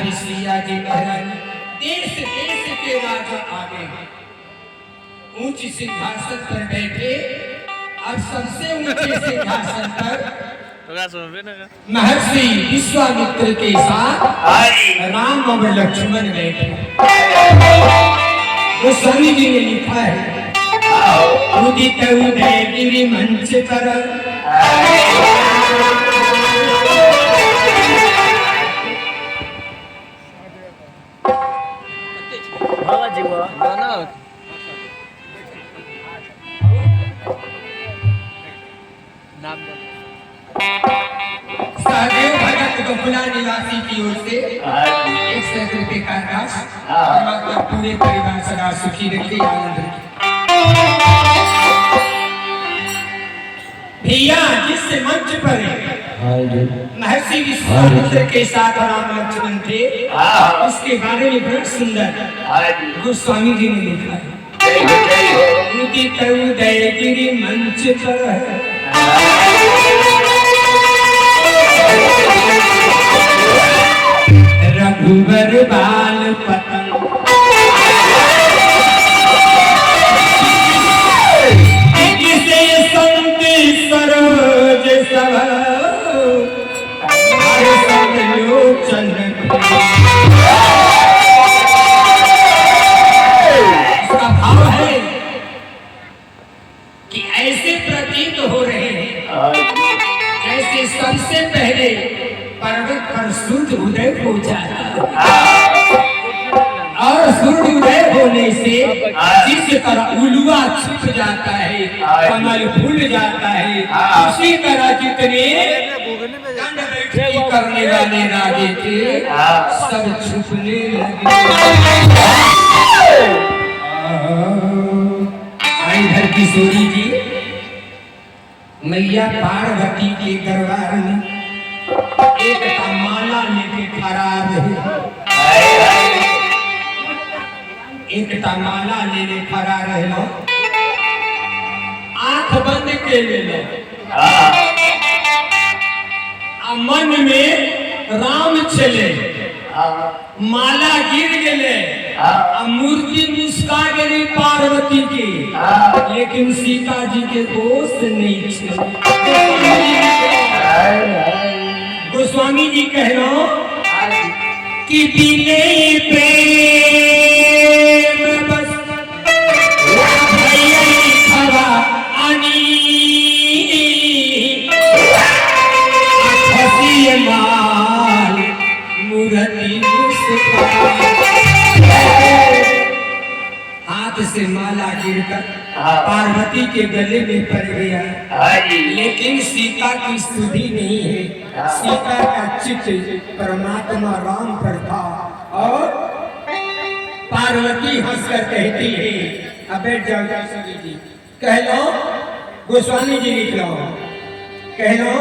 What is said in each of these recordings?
हमारी सिया जी महारानी देश देश के राजा आ गए, ऊंच सिंहासन पर बैठे। अब सबसे ऊंचे सिंहासन पर महर्षि विश्वामित्र के साथ राम और लक्ष्मण बैठे। तो स्वामी जी ने लिखा है, उदित उदय गिरि मंच पर सहदेव भगत गोकुला निवासी की ओर से 100 रुपये का राशि परमात्मा पूरे परिवार सदा सुखी रखे, आनंद रखे। भैया जिस मंच पर महर्षि विश्वामित्र के साथ राम लक्ष्मण थे, इसके बारे में बहुत सुंदर गोस्वामी जी ने लिखा है। उदित उदय गिरि मंच पर रघुवर बाल पतंग, जिसे संत सरोज सब लोचन। इसका भाव है कि ऐसे प्रतीत हो रहे हैं जैसे सबसे पहले पर्वत पर सूर्य उदय हो जाता और सूर्य उदय होने से जिस तरह उलुआ छिप जाता है, कमल फूल जाता है, उसी तरह जितने करने वाले राजे थे सब छुपने लगे। इधर किशोरी जी मैया पार्वती के दरबार में एक माला लेके खड़ा रहे, एक माला लेने खड़ा रहे, आंख बंद के ले लो, मन में राम चले, माला गिर गए, मूर्ति मुस्का गई पार्वती की, लेकिन सीता जी के दोस्त नहीं चले। गोस्वामी जी कह रहे हो कि बिने प्रेम बस खरा आनी माल मूर्ति हाथ से माला गिरकर पार्वती के गले में पड़ गया, लेकिन सीता की स्तुति नहीं है। सीता का चित्त परमात्मा राम पर था और पार्वती हंसकर कहती है, अब बैठ जाओ गोस्वामी जी, कह लो, गोस्वामी जी लिख लो, कह लो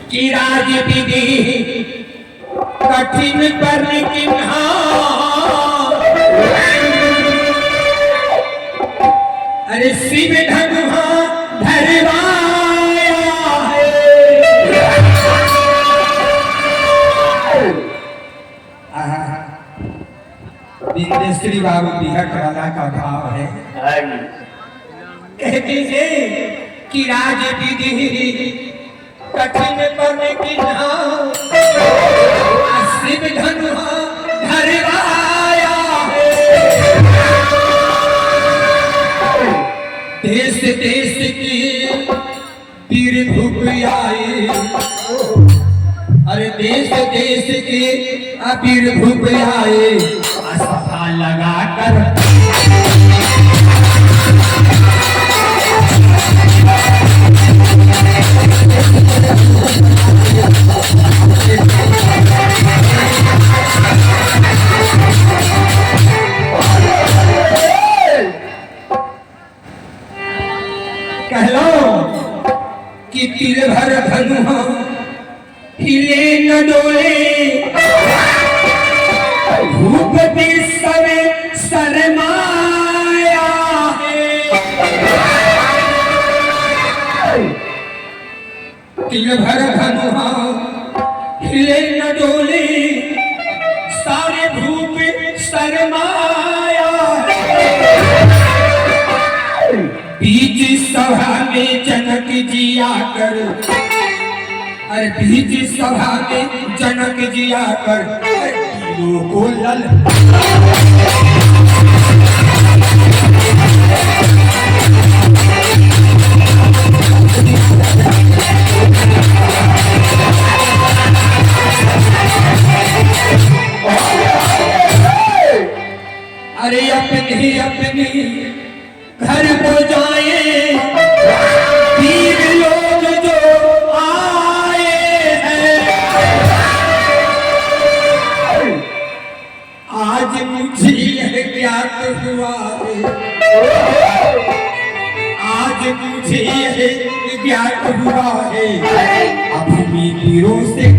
कि राज विधि कठिन पर किन्हा, अरे शिव धनुहा धरवाया है। बिंदेश्वरी बाबू बिहट वाला का भाव है, कहते हैं कि राज विधि कठिन पर किन्हा, शिव धनुहा धरवाया है। देश देश की पीर भूप आए, अरे देश देश के अपीर भूप आए, सभा लगा कर कह लो कि तिर भर धनुहा हिले न डोले, भूप भी सवे शर्माया है। तिल भर धनुहा हिले न डोले सारे भूप शर्माया बीच सभा में जनक जी आकर अरे बीच सभा में जनक जी आकर तीरों को लल अरे अपने घर को जाए वीर लोग जो आए हैं आज मुझे यह ज्ञात हुआ है आज मुझे यह ज्ञात हुआ है अपनी वीरों से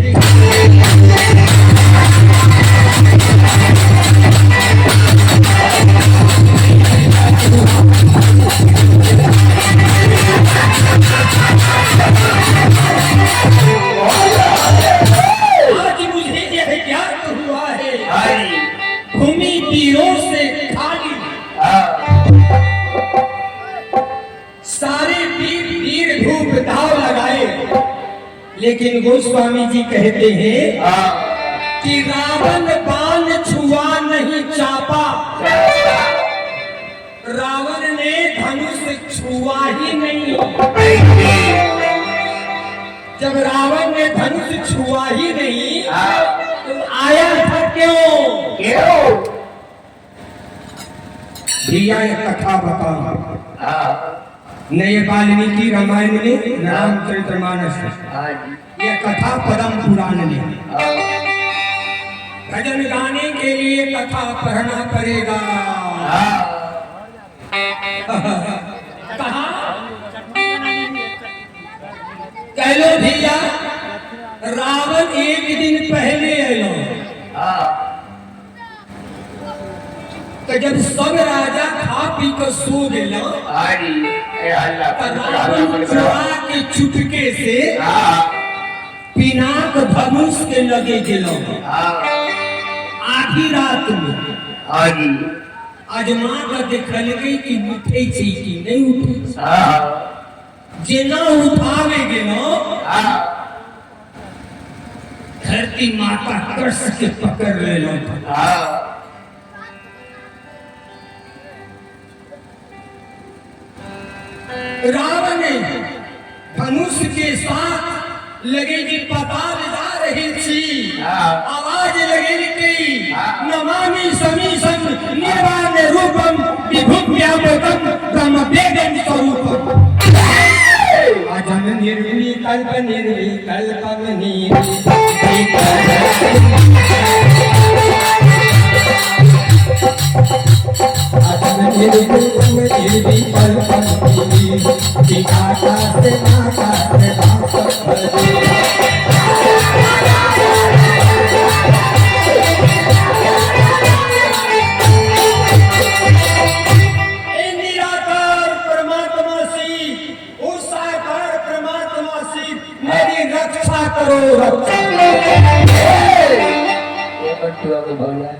आज मुझे यह ज्ञात हुआ है भूमि तीरों से खाली सारे वीर धूप दाव लगाए लेकिन गोस्वामी जी कहते हैं कि रावण बाण छुआ नहीं चापा रावण ने धनुष छुआ ही नहीं जब रावण ने धनुष छुआ ही नहीं तो आया था क्यों भैया ये कथा बताओ नए वाल्मीकि रामायण में रामचरितमानस ये कथा पद्म पुराण में भजन गाने के लिए कथा पढ़ना पड़ेगा कहा कह लो भैया रावण एक दिन पहले आयो तो जब सब राजा खा पी कर सो गए रावण चुरा के चुटके से पिनाक धनुष के लगे गेलो आधी रात में अजमा कर देखल कि उठे छै कि नहीं उठे जेना उठावे गेलो धरती माता कर्ष के पकड़ लेलो रावण धनुष के साथ लगे कि पताल जा रही थी आवाज लगे कि नमामि समीशं निर्वाण रूपम विभुम व्यापकम ब्रह्म वेदम स्वरूपम अजम निर्विकल्प निर्विकल्पम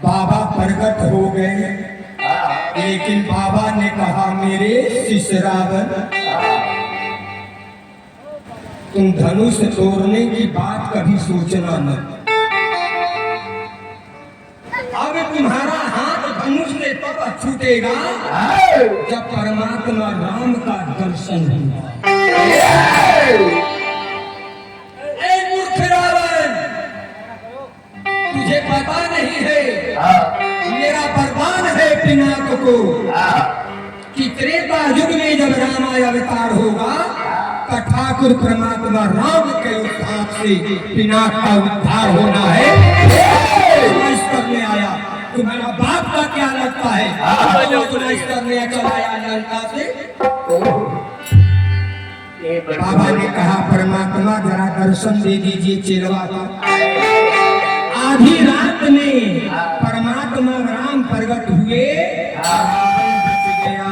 बाबा प्रकट हो गए लेकिन बाबा ने कहा मेरे शिष्य रावण तुम धनुष तोड़ने की बात कभी सोचना न अब तुम्हारा हाथ धनुष से तब छूटेगा जब परमात्मा राम का दर्शन होगा तुझे पता नहीं है मेरा वरदान है पिनाक को कि त्रेता युग में जब रामाय अवतार होगा तो ठाकुर परमात्मा राम के उत्थान से पिनाक का उद्धार होना है करने आया तुम्हारा बाप का क्या लगता है करने चलाया लंका से बाबा ने कहा परमात्मा जरा दर्शन दे दीजिए चिरवा का आधी रात में परमात्मा राम प्रकट हुए बच गया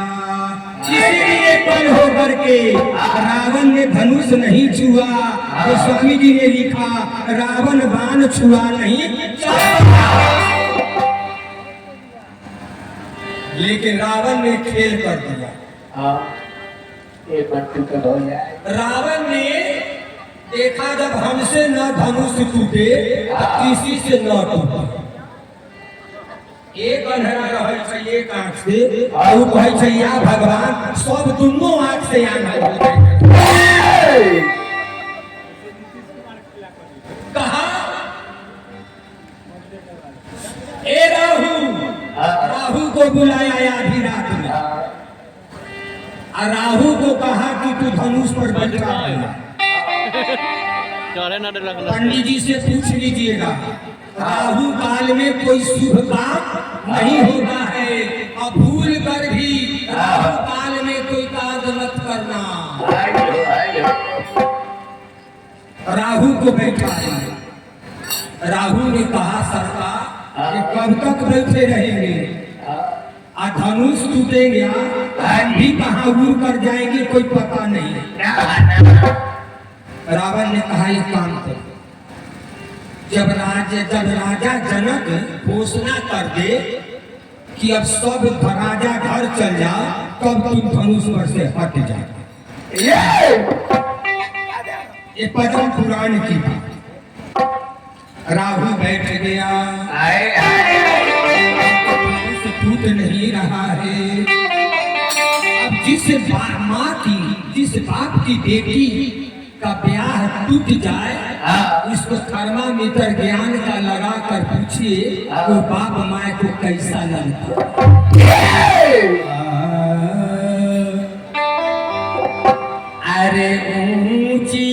इसलिए एक पल होकर के रावण ने धनुष नहीं छुआ, तो स्वामी जी ने लिखा रावण बाण छुआ नहीं, लेकिन रावण ने खेल कर दिया। रावण ने देखा जब हमसे न धनुष टूटे किसी से न टूटे। एक अंधेरा रहे छे एक आंख से, और कहे छे या भगवान सब दोनों आंख से कहा ए राहु को बुलाया आधी रात में, और राहु को कहा कि तू धनुष पर बैठा है। पंडित जी से पूछ लीजिएगा, राहु काल में कोई शुभ काम नहीं होता है, और भूल कर भी राहु काल में कोई कार्य मत करना। राहु को बैठा है। राहु ने कहा सरकार कि कब तक बैठे रहेंगे, धनुष टूटेंगे, भी कहाँ उड़ कर जाएंगे कोई पता नहीं। रावण ने कहा एक काम करो, जब राजा जनक घोषणा कर दे कि अब सब राजा घर चल जाओ, तब तुम धनुष पर से हट जाओ। ये पद्म पुराण की बात। राहु बैठ गया, धनुष टूट नहीं रहा है। अब जिस बाप की बेटी का ब्याह टूट जाए, इसको थर्मामीटर ज्ञान का लगा कर पूछिए वो बाप माए को कैसा लगता। अरे ऊंची